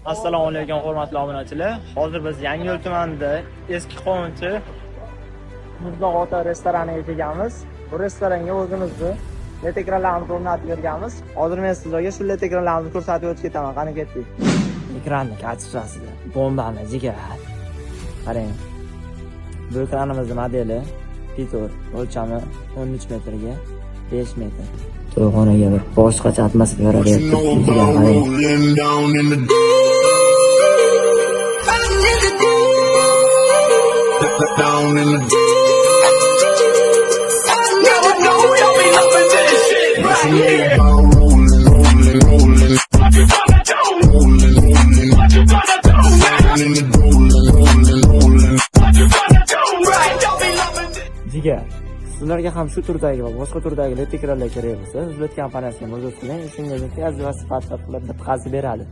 Assalomu alaykum hurmatli obunachilar. Hozir biz Yangiyo'l tumanida eski qonunchi Muzdoq ota restoraniga kelganmiz. Bu restoranga o'zimizni LED ekranlarni o'rnatib berganmiz. Hozir men sizlarga shu LED ekranlarni ko'rsatib o'tib ketaman. Qani ketdik. Ekranni kachirasizda. Bombani jigar. Qarang. Bu ekranimizning modeli Pitor, o'lchami 13 metrga 5 metr. To'yxonaga bir boshqacha atmosfera beryapti. Down in the Jigar, sizlarga ham shu turdagi va boshqa turdagi LED ekranlar kerak bo'lsa, Uzlet kompaniyasiga murojaat qiling, ishingizni tez va sifatli qilib bitkazib beradi.